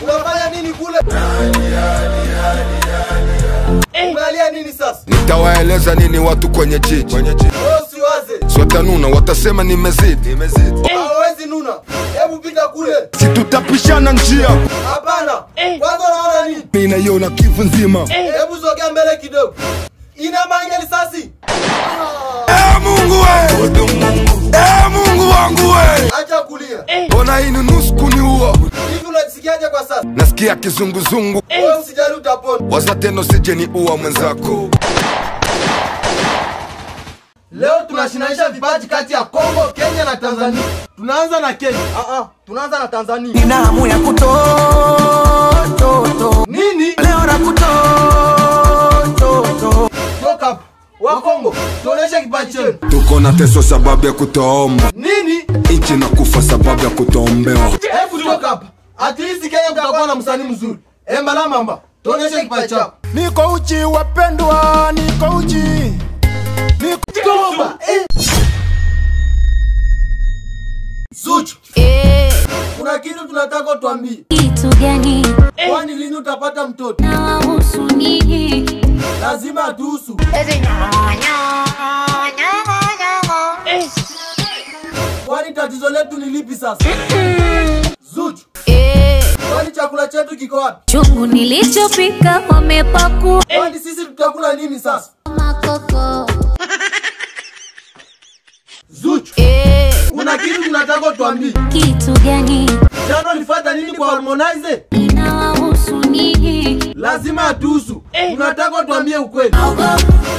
Unafanya nini kule? Unalia nini sasa? Nitawaeleza nini watu kwenye jiji. Wewe usiwaze. Swata nuna watasema nimezidi. Hawezi nuna. Hebu pita kule. Si tutapishana njia. Hapana. Kwanza unaona nini? Mimi naiona Kivu nzima. Hebu sogea mbele kidogo. Ina maana risasi. Mungu we. Mungu wangu we. Acha kulia. Bona hii nusu kuniua. Hivi unajisikiaje kwa sasa? Nasikia kizunguzungu. Wewe usijali utapona. Waza tena usije ni uwa mwenzako. Leo tunashinanisha vipaji kati ya Kongo, Kenya na Tanzania. Tunaanza na Kenya. Tunaanza na Tanzania. Nina hamu ya Nini? leo na Toka hapa. Wa Kongo, tuoneshe kipaji chenu. Tuko na teso sababu ya kutoomba. Nini? Inchi na kufa sababu ya kutoombewa. Hebu toka hapa. At least Kenya mtakuwa na msanii mzuri. Embala mamba, tuoneshe kipaji chako. Niko uchi wapendwa, niko uchi. Toba. Zuchu. Kuna kitu tunataka tuambie. Kitu gani? Kwani lini utapata mtoto? Na wahusu nini? Lazima atuhusu. Kwani tatizo letu ni lipi sasa? Zuchu. Kwani chakula chetu kiko wapi? Chungu nilichopika wamepakua. Kwani sisi tutakula nini sasa? Makoko. Zuchu. Kuna kitu tunataka tuambie. Kitu gani? Jana ulifuata nini kwa Harmonize? Na wahusu nini? Lazima atuhusu. Tunataka tuambie ukweli.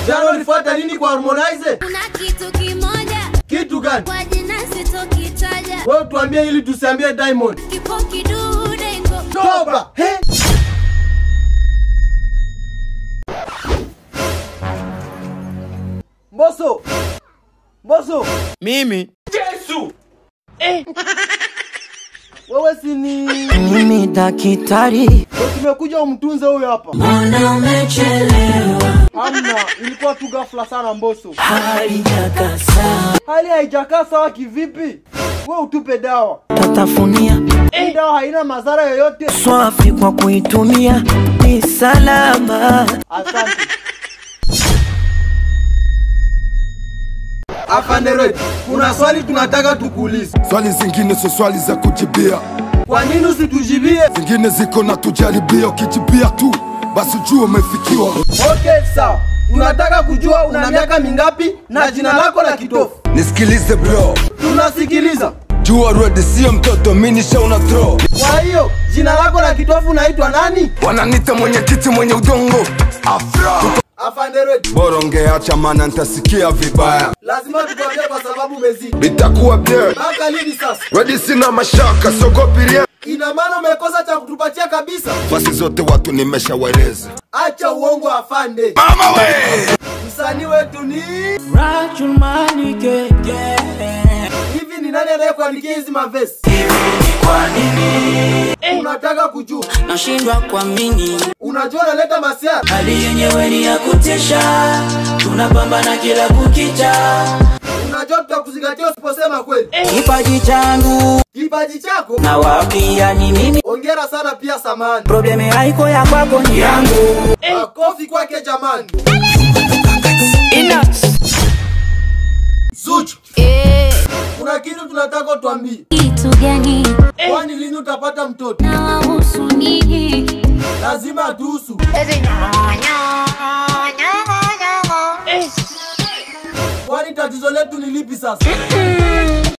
Jana ulifuata nini kwa Harmonize? Kuna kitu kimoja. Kitu gani? Kwa jina sitokitaja. Wewe tuambie ili tusiambie Diamond. Kipo kidude ngo. Toba. Mbosso. Mimi Yesu. Wewe si ni mimi daktari. tumekuja umtunze huyo hapa. Mbona umechelewa? Hamna, ilikuwa tu ghafla sana Mbosso. Haijakasa. Hali haijakaa sawa kivipi? Wewe utupe dawa. Tatafunia. Hii dawa haina madhara yoyote. Swafi kwa kuitumia ni salama. Asante. Afande Red, kuna swali tunataka tukuulize. Swali zingine so swali za kujibia. Kwa nini usitujibie? Zingine ziko na tujaribia. Ukijibia tu basi jua umefikiwa. Okay, sawa. Tunataka kujua una miaka mingapi na jina lako la kitofu. Nisikilize bro. Tunasikiliza. Jua Red sio mtoto, mimi nishaona throw. Kwa hiyo, jina lako la kitofu unaitwa nani? Wananita mwenyekiti mwenye udongo. Afra. Afande Red. Bora ungeacha maana nitasikia vibaya. Lazima tukwambie kwa sababu umezidi. Nitakuwa there. Mpaka lini sasa? Red sina mashaka, sogopiria. Ina maana umekosa cha kutupatia kabisa. Basi zote watu nimeshawaeleza. Acha uongo Afande. Mama we. Msanii wetu ni Rachumani keke. hivi ni nani anayekuandikia hizi mavesi? Kwa nini? Unataka kujua. Nashindwa kuamini. Unajua naleta masiara. Hali yenyewe ni ya kutisha. Tunapambana kila kukicha. Unajua tutakuzingatia usiposema kweli. Kipaji changu Kipaji chako. na wapia ni mimi. Hongera sana pia samani. Probleme haiko ya kwako ni yangu. Makofi kwake jamani. Ina Zuchu. Kuna kitu tunataka tuambie. Kitu gani? Kwani lini utapata mtoto? Na wahusu nini? Lazima atuhusu. Kwani tatizo letu ni lipi sasa?